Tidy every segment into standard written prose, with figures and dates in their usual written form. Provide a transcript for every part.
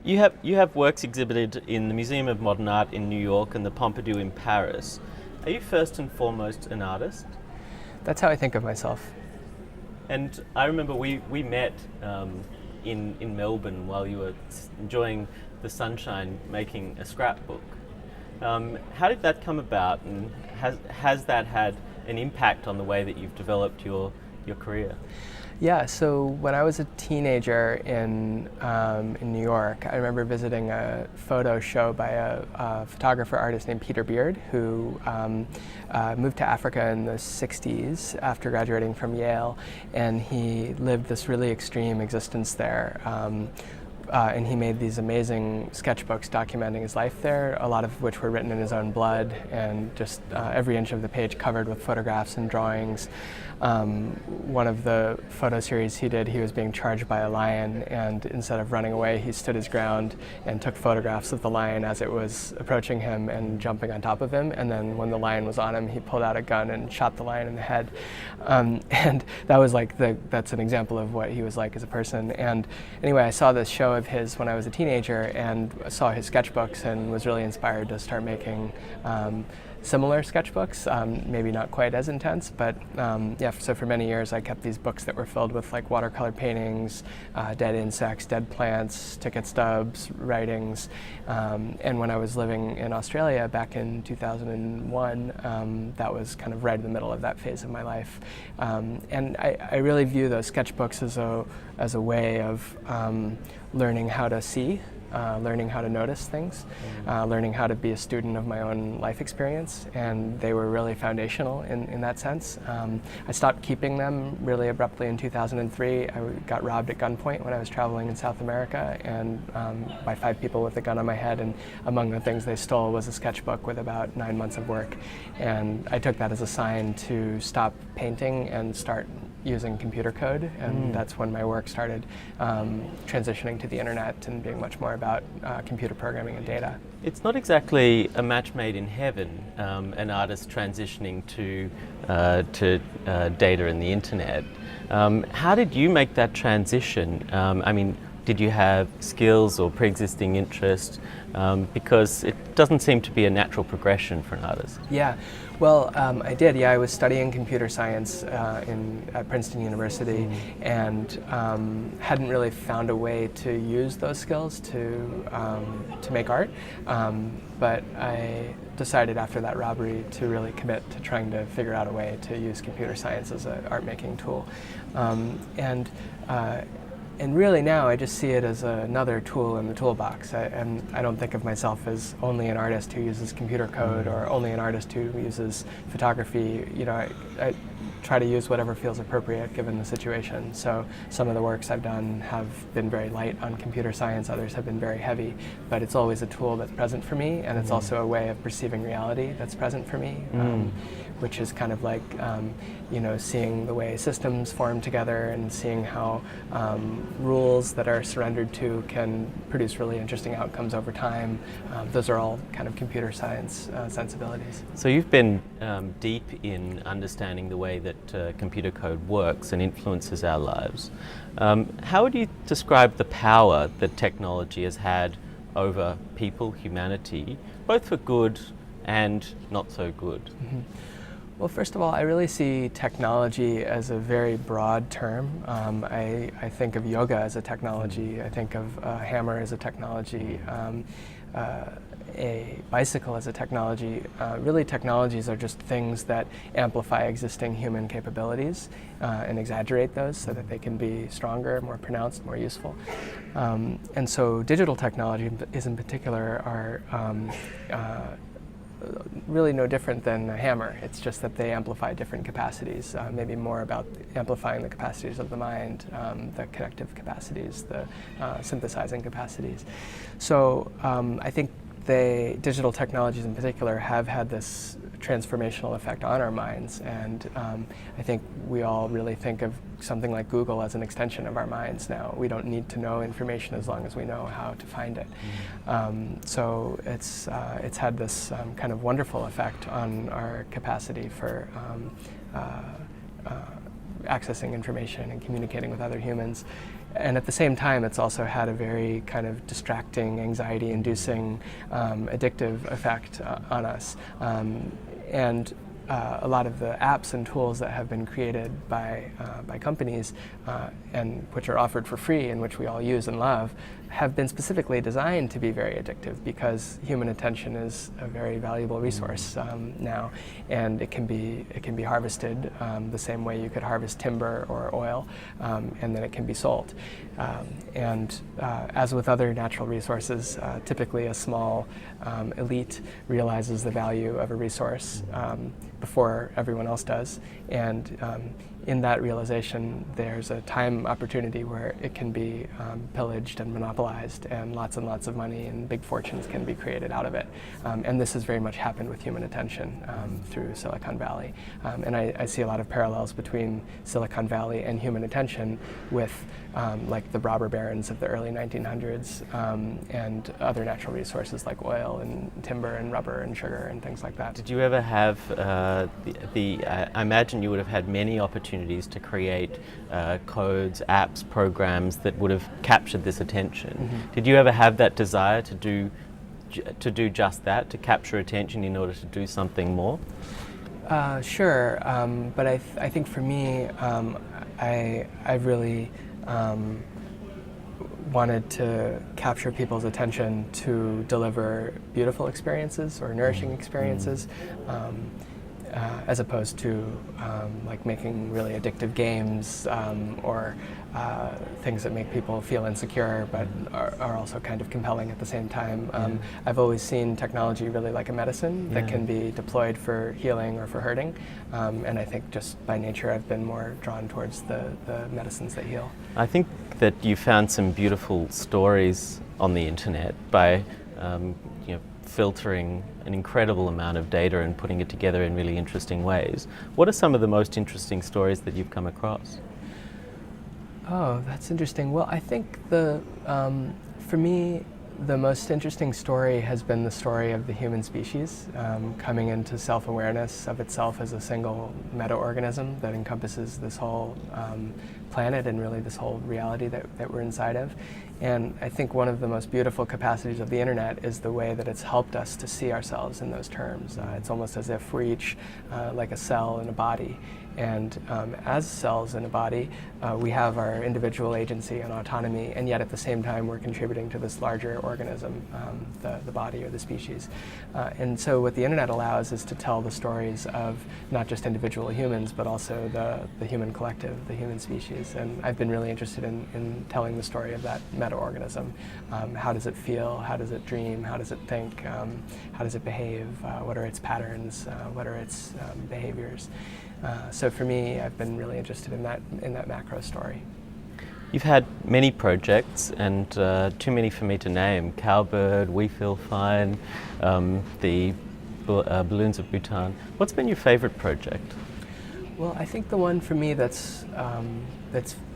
You have works exhibited in the Museum of Modern Art in New York and the Pompidou in Paris. Are you first and foremost an artist? That's how I think of myself. And I remember we met in Melbourne while you were enjoying the sunshine making a scrapbook. How did that come about, and has that had an impact on the way that you've developed your career? Yeah, so when I was a teenager in New York, I remember visiting a photo show by a photographer artist named Peter Beard, who moved to Africa in the 60s after graduating from Yale, and he lived this really extreme existence there. And he made these amazing sketchbooks documenting his life there, a lot of which were written in his own blood, and just every inch of the page covered with photographs and drawings. One of the photo series he did, he was being charged by a lion, and instead of running away, he stood his ground and took photographs of the lion as it was approaching him and jumping on top of him. And then when the lion was on him, he pulled out a gun and shot the lion in the head. And that was that's an example of what he was like as a person. And anyway, I saw this show of his when I was a teenager and saw his sketchbooks and was really inspired to start making similar sketchbooks, maybe not quite as intense, but so for many years I kept these books that were filled with like watercolor paintings, dead insects, dead plants, ticket stubs, writings, and when I was living in Australia back in 2001, that was kind of right in the middle of that phase of my life, and I really view those sketchbooks as a way of learning how to see, learning how to notice things, learning how to be a student of my own life experience, and they were really foundational in that sense. I stopped keeping them really abruptly in 2003. I got robbed at gunpoint when I was traveling in South America, and by 5 people with a gun on my head, and among the things they stole was a sketchbook with about 9 months of work, and I took that as a sign to stop painting and start using computer code, and that's when my work started transitioning to the internet and being much more about computer programming and data. It's not exactly a match made in heaven, an artist transitioning to data and the internet. How did you make that transition? Did you have skills or pre-existing interest? Because it doesn't seem to be a natural progression for an artist. Yeah, well, I did. Yeah, I was studying computer science at Princeton University, and hadn't really found a way to use those skills to make art. But I decided after that robbery to really commit to trying to figure out a way to use computer science as an art-making tool, and really now I just see it as another tool in the toolbox. I don't think of myself as only an artist who uses computer code or only an artist who uses photography. You know, I try to use whatever feels appropriate given the situation. So some of the works I've done have been very light on computer science, others have been very heavy, but it's always a tool that's present for me, and it's also a way of perceiving reality that's present for me, which is kind of like seeing the way systems form together and seeing how rules that are surrendered to can produce really interesting outcomes over time. Those are all kind of computer science sensibilities. So you've been deep in understanding the way that computer code works and influences our lives. How would you describe the power that technology has had over people, humanity, both for good and not so good? Well, first of all, I really see technology as a very broad term. I think of yoga as a technology. I think of a hammer as a technology, a bicycle as a technology. Really, technologies are just things that amplify existing human capabilities and exaggerate those so that they can be stronger, more pronounced, more useful. And so digital technology is in particular are really no different than a hammer. It's just that they amplify different capacities, maybe more about amplifying the capacities of the mind, the connective capacities, the synthesizing capacities. So I think digital technologies in particular have had this transformational effect on our minds, and I think we all really think of something like Google as an extension of our minds now. We don't need to know information as long as we know how to find it. So it's had this kind of wonderful effect on our capacity for accessing information and communicating with other humans. And at the same time, it's also had a very kind of distracting, anxiety-inducing, addictive effect on us. And a lot of the apps and tools that have been created by companies and which are offered for free and which we all use and love have been specifically designed to be very addictive because human attention is a very valuable resource now, and it can be harvested the same way you could harvest timber or oil, and then it can be sold. As with other natural resources, typically a small elite realizes the value of a resource before everyone else does, and in that realization, there's a time opportunity where it can be pillaged and monopolized, and lots of money and big fortunes can be created out of it. And this has very much happened with human attention through Silicon Valley. And I see a lot of parallels between Silicon Valley and human attention with like the robber barons of the early 1900s and other natural resources like oil and timber and rubber and sugar and things like that. Did you ever have I imagine you would have had many opportunities to create codes, apps, programs that would have captured this attention. Mm-hmm. Did you ever have that desire to do just that, to capture attention in order to do something more? Sure, but I think for me, I really wanted to capture people's attention to deliver beautiful experiences or nourishing experiences, as opposed to like making really addictive games or things that make people feel insecure but are also kind of compelling at the same time. I've always seen technology really like a medicine that can be deployed for healing or for hurting, and I think just by nature I've been more drawn towards the medicines that heal. I think that you found some beautiful stories on the internet by filtering an incredible amount of data and putting it together in really interesting ways. What are some of the most interesting stories that you've come across? Oh, that's interesting. Well, I think for me, the most interesting story has been the story of the human species coming into self-awareness of itself as a single meta-organism that encompasses this whole planet and really this whole reality that we're inside of. And I think one of the most beautiful capacities of the internet is the way that it's helped us to see ourselves in those terms. It's almost as if we're each like a cell in a body. And as cells in a body, we have our individual agency and autonomy, and yet at the same time we're contributing to this larger organism, the body or the species. And so what the internet allows is to tell the stories of not just individual humans, but also the human collective, the human species. And I've been really interested in telling the story of that meta-organism. How does it feel? How does it dream? How does it think? How does it behave? What are its patterns? What are its behaviors? So for me, I've been really interested in that macro story. You've had many projects, and too many for me to name. Cowbird, We Feel Fine, the Balloons of Bhutan. What's been your favorite project? Well, I think the one for me that's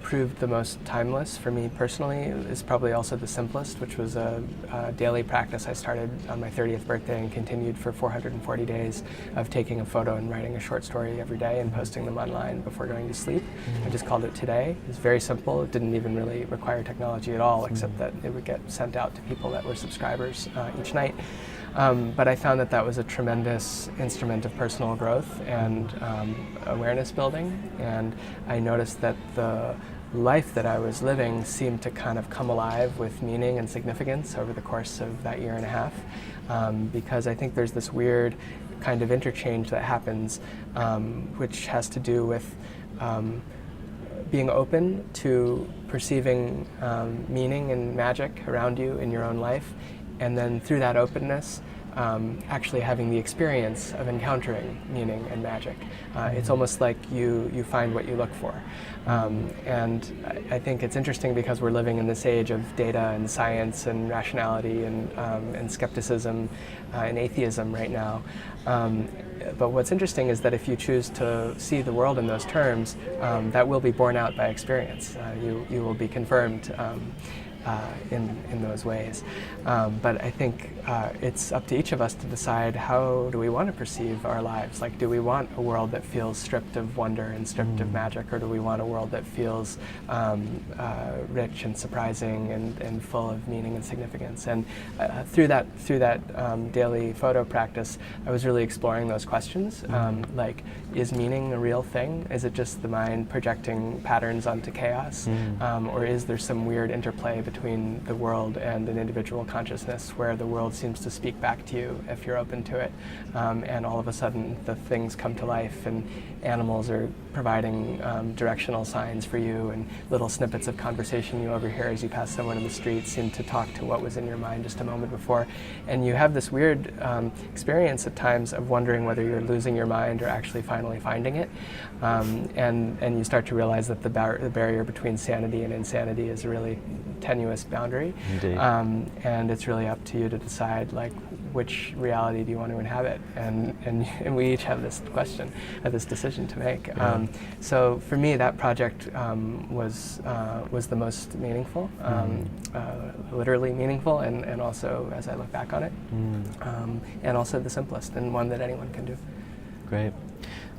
proved the most timeless for me personally is probably also the simplest, which was a daily practice I started on my 30th birthday and continued for 440 days of taking a photo and writing a short story every day and posting them online before going to sleep. I just called it Today. It was very simple. It didn't even really require technology at all, except that it would get sent out to people that were subscribers each night. But I found that was a tremendous instrument of personal growth and awareness building, and I noticed that the life that I was living seemed to kind of come alive with meaning and significance over the course of that year and a half, because I think there's this weird kind of interchange that happens, which has to do with being open to perceiving meaning and magic around you in your own life, and then through that openness, actually having the experience of encountering meaning and magic. It's almost like you find what you look for. And I think it's interesting because we're living in this age of data and science and rationality and skepticism and atheism right now. But what's interesting is that if you choose to see the world in those terms, that will be borne out by experience. You will be confirmed. in those ways. But I think it's up to each of us to decide, how do we want to perceive our lives? Like, do we want a world that feels stripped of wonder and stripped of magic, or do we want a world that feels rich and surprising and full of meaning and significance? And through that daily photo practice, I was really exploring those questions. Like, is meaning a real thing? Is it just the mind projecting patterns onto chaos? Or is there some weird interplay between the world and an individual consciousness, where the world seems to speak back to you if you're open to it, and all of a sudden the things come to life, and animals are providing directional signs for you, and little snippets of conversation you overhear as you pass someone in the street seem to talk to what was in your mind just a moment before. And you have this weird experience at times of wondering whether you're losing your mind or actually finally finding it. And you start to realize that the barrier between sanity and insanity is a really tenuous boundary. Indeed. And it's really up to you to decide, like, which reality do you want to inhabit? And we each have this question, this decision to make. So for me, that project was the most meaningful, literally meaningful, and also as I look back on it, and also the simplest, and one that anyone can do. Great.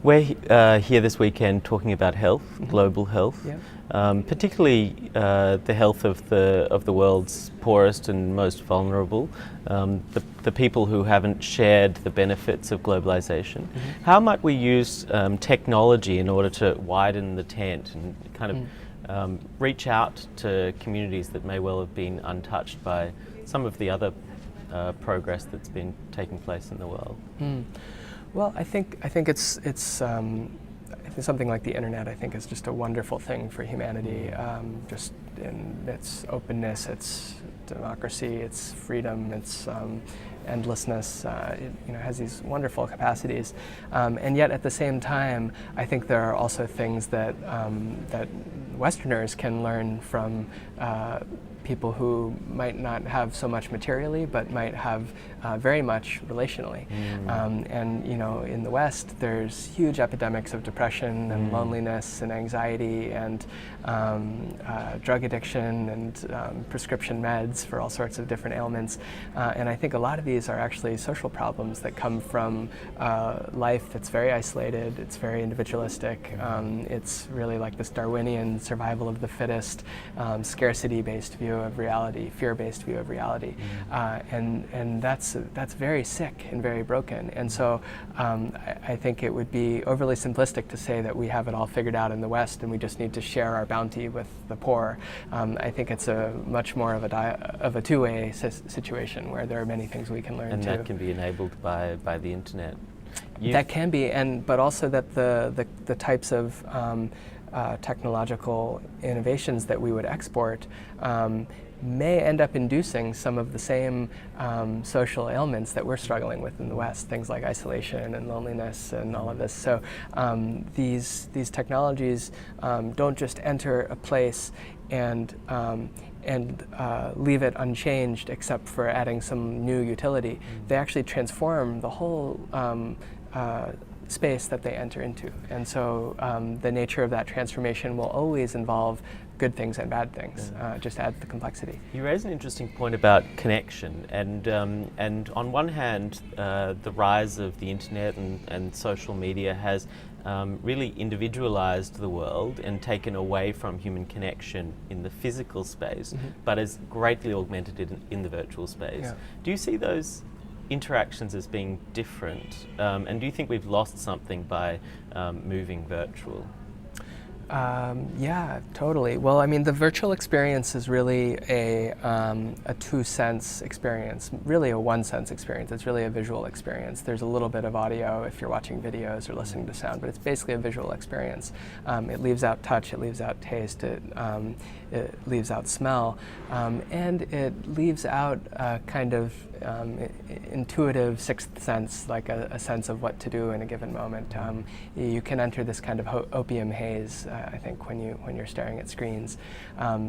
We're here this weekend talking about health, global health, particularly the health of the world's poorest and most vulnerable, the people who haven't shared the benefits of globalization. How might we use technology in order to widen the tent and kind of reach out to communities that may well have been untouched by some of the other progress that's been taking place in the world? Well, I think it's something like the internet, I think, is just a wonderful thing for humanity, just in its openness, its democracy, its freedom, its endlessness. It has these wonderful capacities, and yet at the same time, I think there are also things that Westerners can learn from people who might not have so much materially, but might have very much relationally. And in the West, there's huge epidemics of depression and loneliness and anxiety and drug addiction and prescription meds for all sorts of different ailments. And I think a lot of these are actually social problems that come from life that's very isolated, it's very individualistic, it's really like this Darwinian survival of the fittest, scarcity-based view of reality, fear-based view of reality, and that's very sick and very broken. And so I think it would be overly simplistic to say that we have it all figured out in the West and we just need to share our bounty with the poor. I think it's a much more of a two-way situation where there are many things we can learn and too. that can be enabled by the internet. That can be, but also that the types of technological innovations that we would export may end up inducing some of the same social ailments that we're struggling with in the West, things like isolation and loneliness and all of this. So these technologies don't just enter a place and leave it unchanged except for adding some new utility. They actually transform the whole space that they enter into. And so the nature of that transformation will always involve good things and bad things, just add the complexity. You raise an interesting point about connection, and on one hand, the rise of the internet and social media has really individualized the world and taken away from human connection in the physical space, but has greatly augmented it in the virtual space. Yeah. Do you see those interactions as being different, and do you think we've lost something by moving virtual? Yeah, totally. Well, I mean, the virtual experience is really a two-sense experience, really a one-sense experience. It's really a visual experience. There's a little bit of audio if you're watching videos or listening to sound, but it's basically a visual experience. It leaves out touch, it leaves out taste, it leaves out smell, and it leaves out a kind of intuitive sixth sense, like a sense of what to do in a given moment. You can enter this kind of opium haze, I think, when you're staring at screens.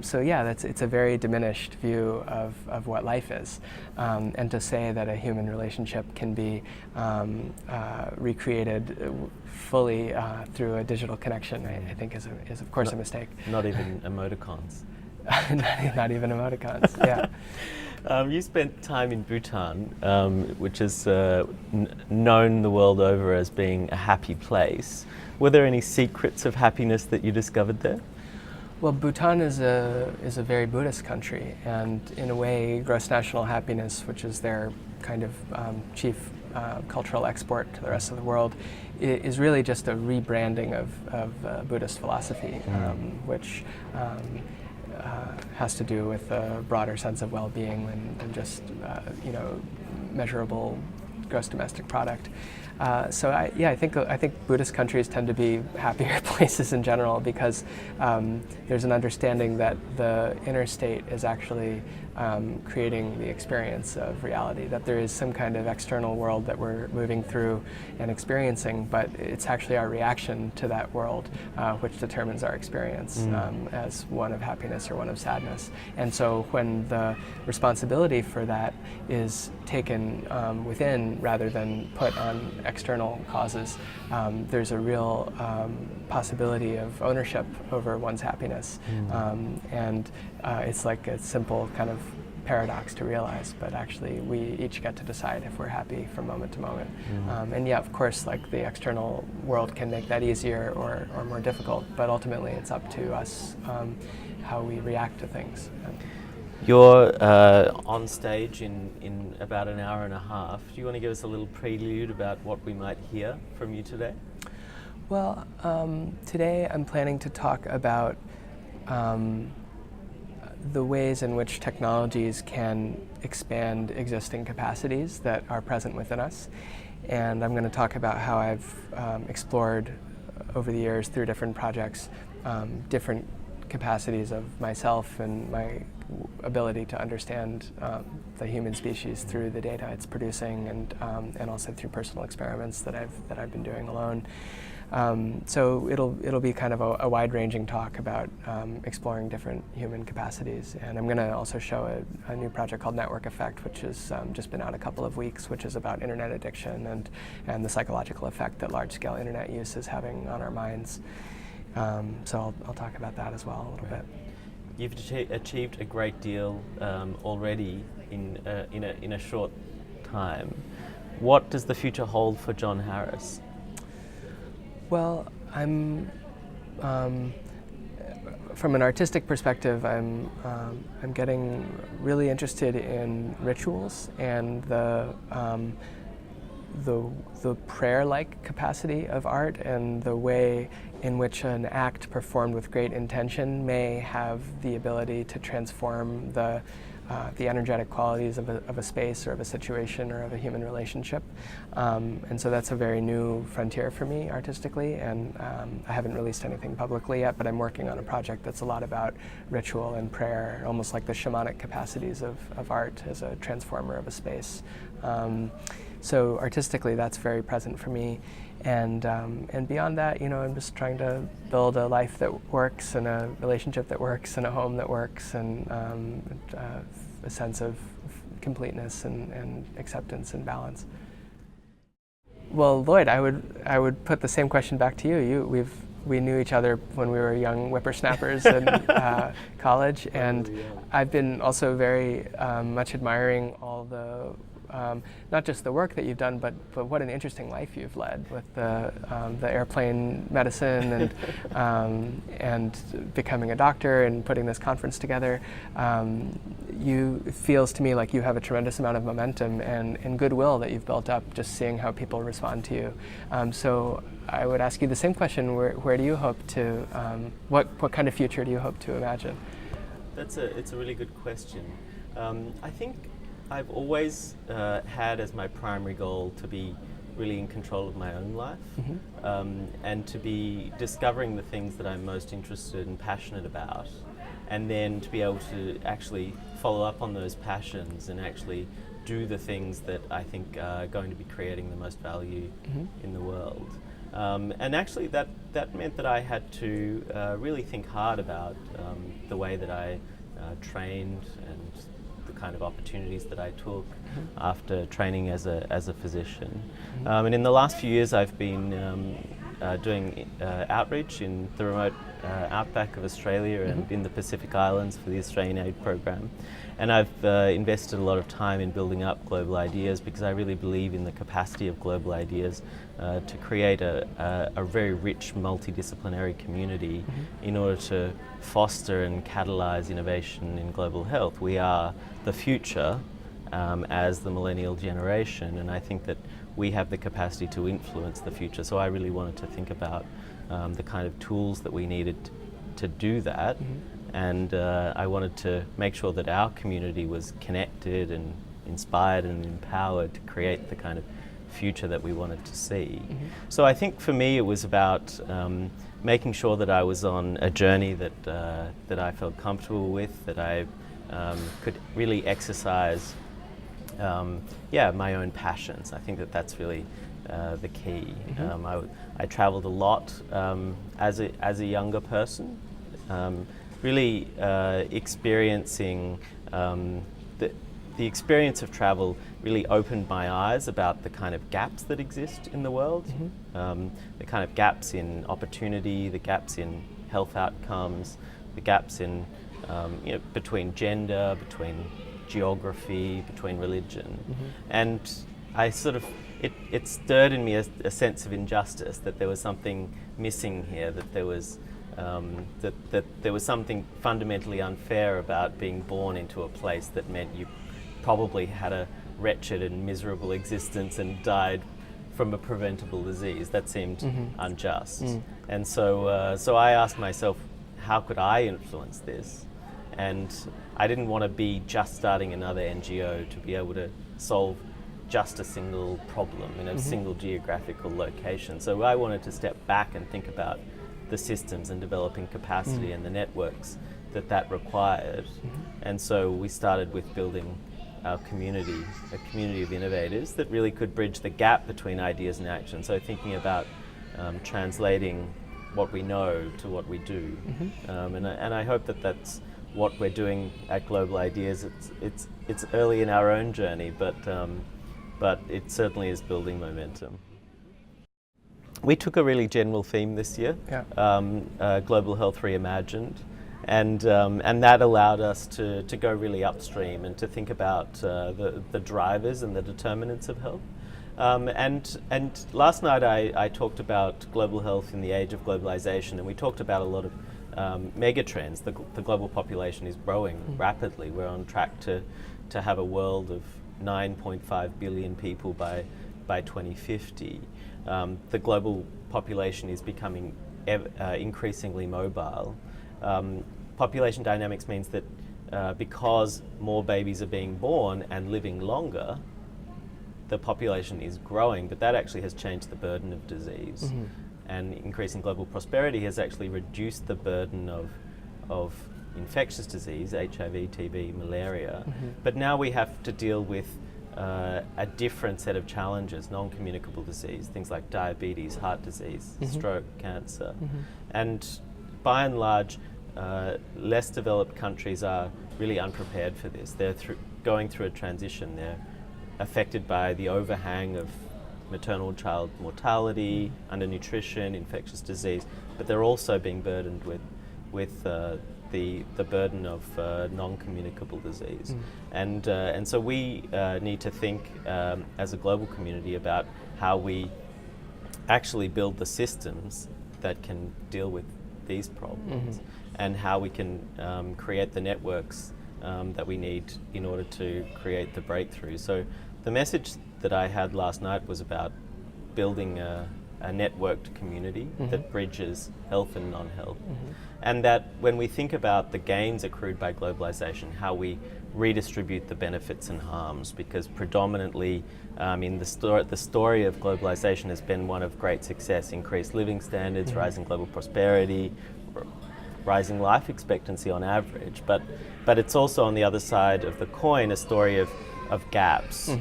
So yeah, it's a very diminished view of what life is. And to say that a human relationship can be recreated fully through a digital connection, I think is of course a mistake. Not even emoticons. Not even emoticons. Yeah. You spent time in Bhutan, which is known the world over as being a happy place. Were there any secrets of happiness that you discovered there? Well, Bhutan is a very Buddhist country, and in a way, gross national happiness, which is their kind of chief cultural export to the rest of the world, is really just a rebranding of Buddhist philosophy, which has to do with a broader sense of well-being than just measurable gross domestic product. So I think Buddhist countries tend to be happier places in general because there's an understanding that the inner state is actually creating the experience of reality, that there is some kind of external world that we're moving through and experiencing, but it's actually our reaction to that world which determines our experience as one of happiness or one of sadness. And so when the responsibility for that is taken within rather than put on external causes, there's a real possibility of ownership over one's happiness. And it's like a simple kind of paradox to realize, but actually we each get to decide if we're happy from moment to moment. And yeah, of course, like the external world can make that easier or more difficult, but ultimately it's up to us how we react to things. You're on stage in about an hour and a half. Do you want to give us a little prelude about what we might hear from you today? Well, today I'm planning to talk about the ways in which technologies can expand existing capacities that are present within us. And I'm going to talk about how I've explored over the years through different projects different capacities of myself and my ability to understand the human species through the data it's producing, and also through personal experiments that I've been doing alone. So it'll be kind of a wide-ranging talk about exploring different human capacities. And I'm going to also show a new project called Network Effect, which has just been out a couple of weeks, which is about internet addiction and the psychological effect that large-scale internet use is having on our minds. So I'll talk about that as well a little bit. You've achieved a great deal already in a short time. What does the future hold for John Harris? Well, I'm from an artistic perspective, I'm getting really interested in rituals and the prayer-like capacity of art, and the way in which an act performed with great intention may have the ability to transform the energetic qualities of a space or of a situation or of a human relationship. And so that's a very new frontier for me artistically, and I haven't released anything publicly yet, but I'm working on a project that's a lot about ritual and prayer, almost like the shamanic capacities of art as a transformer of a space. So artistically, that's very present for me. And beyond that, I'm just trying to build a life that works, and a relationship that works, and a home that works, and a sense of completeness and acceptance and balance. Well, Lloyd, I would put the same question back to you. We knew each other when we were young whippersnappers in college, and I've been also very much admiring all the not just the work that you've done, but what an interesting life you've led with the airplane medicine and becoming a doctor and putting this conference together. It feels to me like you have a tremendous amount of momentum and goodwill that you've built up just seeing how people respond to you. So I would ask you the same question: where do you hope to? What kind of future do you hope to imagine? It's a really good question. I think I've always had as my primary goal to be really in control of my own life, and to be discovering the things that I'm most interested and passionate about, and then to be able to actually follow up on those passions and actually do the things that I think are going to be creating the most value in the world. And actually that meant that I had to really think hard about the way that I trained and the kind of opportunities that I took after training as a physician. And in the last few years I've been doing outreach in the remote outback of Australia and in the Pacific Islands for the Australian Aid Program. And I've invested a lot of time in building up global ideas because I really believe in the capacity of global ideas to create a very rich multidisciplinary community in order to foster and catalyse innovation in global health. We are the future as the millennial generation, and I think that we have the capacity to influence the future. So I really wanted to think about the kind of tools that we needed to do that. And I wanted to make sure that our community was connected and inspired and empowered to create the kind of future that we wanted to see. So I think for me it was about making sure that I was on a journey that I felt comfortable with, that I could really exercise my own passions. I think that that's really the key. I traveled a lot as a younger person, really experiencing the experience of travel really opened my eyes about the kind of gaps that exist in the world, the kind of gaps in opportunity, the gaps in health outcomes, the gaps in between gender, between geography, between religion. And I it stirred in me a sense of injustice, that there was something missing here, that there was that there was something fundamentally unfair about being born into a place that meant you probably had a wretched and miserable existence and died from a preventable disease. That seemed unjust. And so I asked myself, how could I influence this? And I didn't want to be just starting another NGO to be able to solve just a single problem in a single geographical location. So I wanted to step back and think about the systems and developing capacity and the networks that required. And so we started with building our community, a community of innovators that really could bridge the gap between ideas and action. So thinking about translating what we know to what we do. And I hope that that's what we're doing at Global Ideas. It's early in our own journey, but it certainly is building momentum. We took a really general theme this year, Global Health Reimagined, and that allowed us to go really upstream and to think about the drivers and the determinants of health. And last night I talked about global health in the age of globalization, and we talked about a lot of mega trends. The global population is growing rapidly. We're on track to have a world of 9.5 billion people by 2050. The global population is becoming increasingly mobile. Population dynamics means that because more babies are being born and living longer, the population is growing, but that actually has changed the burden of disease. And increasing global prosperity has actually reduced the burden of infectious disease, HIV, TB, malaria. But now we have to deal with a different set of challenges, non-communicable disease, things like diabetes, heart disease, stroke, cancer. And by and large, less developed countries are really unprepared for this. They're going through a transition. They're affected by the overhang of maternal child mortality, undernutrition, infectious disease, but they're also being burdened with the burden of non-communicable disease. And so we need to think as a global community about how we actually build the systems that can deal with these problems, and how we can create the networks that we need in order to create the breakthrough. So the message that I had last night was about building a networked community that bridges health and non-health. And that when we think about the gains accrued by globalization, how we redistribute the benefits and harms, because predominantly in the story of globalization has been one of great success: increased living standards, rising global prosperity, rising life expectancy on average. But it's also, on the other side of the coin, a story of gaps.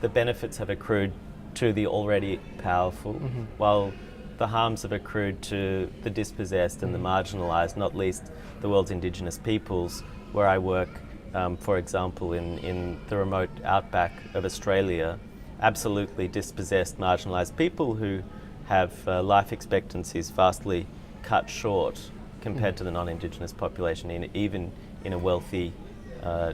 The benefits have accrued to the already powerful, while the harms have accrued to the dispossessed and the marginalised, not least the world's indigenous peoples, where I work, for example, in the remote outback of Australia. Absolutely dispossessed, marginalised people who have life expectancies vastly cut short compared to the non-Indigenous population, even in a wealthy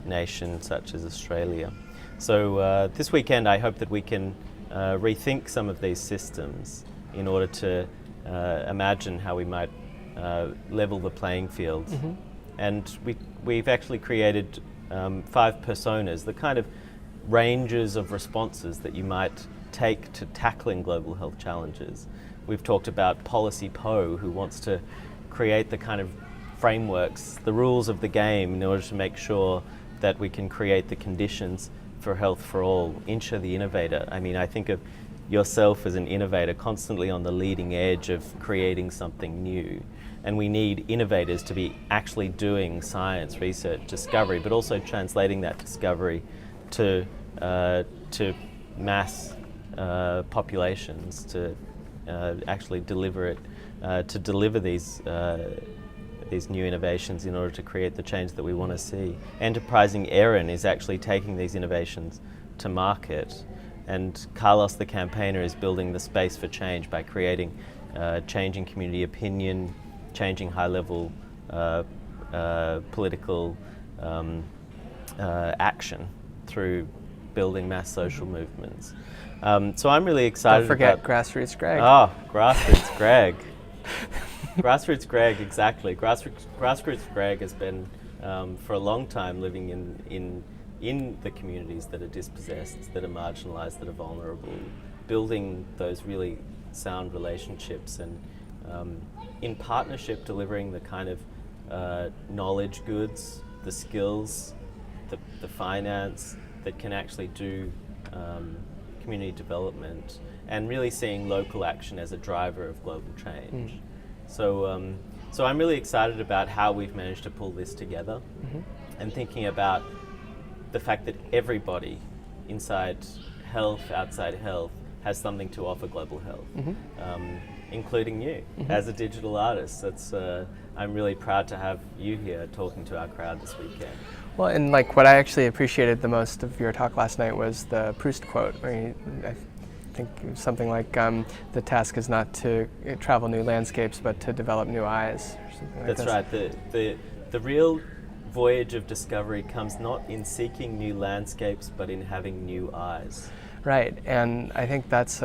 nation such as Australia. So this weekend I hope that we can rethink some of these systems in order to imagine how we might level the playing field. And we've actually created 5 personas, the kind of ranges of responses that you might take to tackling global health challenges. We've talked about Policy Poe, who wants to create the kind of frameworks, the rules of the game in order to make sure that we can create the conditions for health for all. Insha, the innovator. I mean, I think of yourself as an innovator, constantly on the leading edge of creating something new. And we need innovators to be actually doing science, research, discovery, but also translating that discovery to mass populations, to actually deliver it, to deliver these new innovations in order to create the change that we want to see. Enterprising Erin is actually taking these innovations to market, and Carlos the campaigner is building the space for change by creating changing community opinion, changing high-level political action through building mass social movements. So I'm really excited. Don't forget about Grassroots Greg. Oh, Grassroots Greg. Grassroots Greg, exactly. Grassroots Greg has been for a long time living in the communities that are dispossessed, that are marginalised, that are vulnerable, building those really sound relationships and in partnership delivering the kind of knowledge goods, the skills, the finance that can actually do community development, and really seeing local action as a driver of global change. So, so I'm really excited about how we've managed to pull this together, and thinking about the fact that everybody inside health, outside health, has something to offer global health, including you as a digital artist. That's I'm really proud to have you here talking to our crowd this weekend. Well, and like what I actually appreciated the most of your talk last night was the Proust quote, where I think something like, the task is not to travel new landscapes, but to develop new eyes, or something like That's right. The real voyage of discovery comes not in seeking new landscapes, but in having new eyes. Right, and I think that's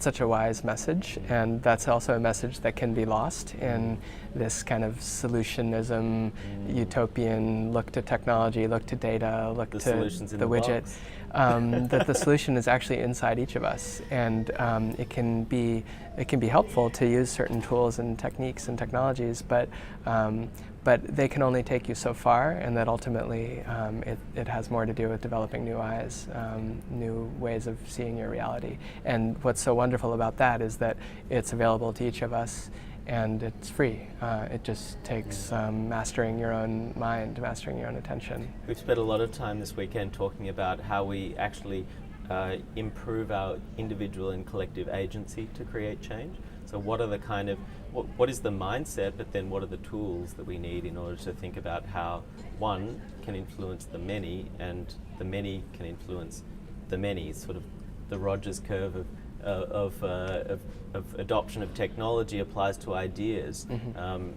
such a wise message, and that's also a message that can be lost in this kind of solutionism, utopian look to technology, look to data, look to the widget. That the solution is actually inside each of us, and it can be helpful to use certain tools and techniques and technologies, but they can only take you so far, and that ultimately it has more to do with developing new eyes, new ways of seeing your reality. And what's so wonderful about that is that it's available to each of us, and it's free. It just takes mastering your own mind, mastering your own attention. We've spent a lot of time this weekend talking about how we actually improve our individual and collective agency to create change. So what are the kind of, what is the mindset, but then what are the tools that we need in order to think about how one can influence the many, and the many can influence the many, sort of the Rogers curve of adoption of technology applies to ideas.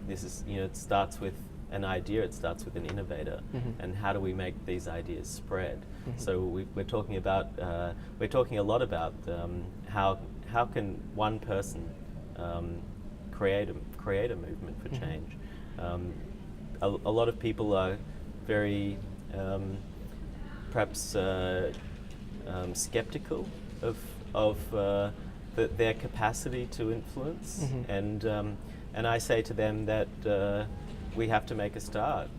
This is, it starts with an idea, it starts with an innovator, and how do we make these ideas spread? So we're talking a lot about how can one person create a movement for change. A lot of people are very perhaps skeptical of their capacity to influence, and I say to them that we have to make a start.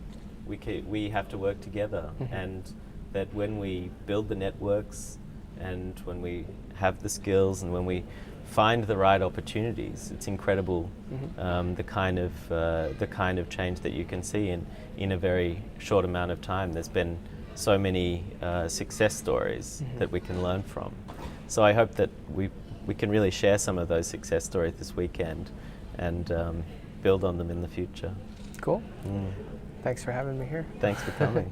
We have to work together, and that when we build the networks, and when we have the skills, and when we find the right opportunities, it's incredible the kind of change that you can see in a very short amount of time. There's been so many success stories that we can learn from. So I hope that we can really share some of those success stories this weekend and build on them in the future. Cool. Thanks for having me here. Thanks for coming.